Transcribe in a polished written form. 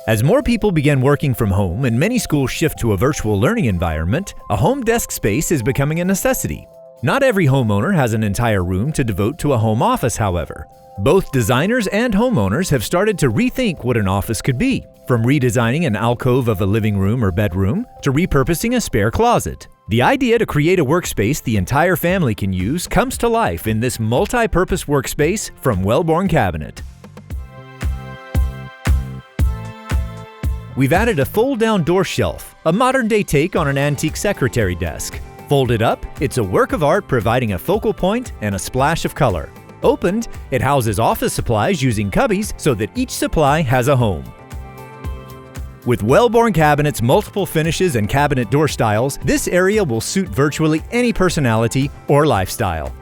As more people begin working from home and many schools shift to a virtual learning environment, a home desk space is becoming a necessity. Not every homeowner has an entire room to devote to a home office, however. Both designers and homeowners have started to rethink what an office could be, from redesigning an alcove of a living room or bedroom to repurposing a spare closet. The idea to create a workspace the entire family can use comes to life in this multi-purpose workspace from Wellborn Cabinet. We've added a fold-down door shelf, a modern-day take on an antique secretary desk. Folded up, it's a work of art providing a focal point and a splash of color. Opened, it houses office supplies using cubbies so that each supply has a home. With Wellborn Cabinets' multiple finishes and cabinet door styles, this area will suit virtually any personality or lifestyle.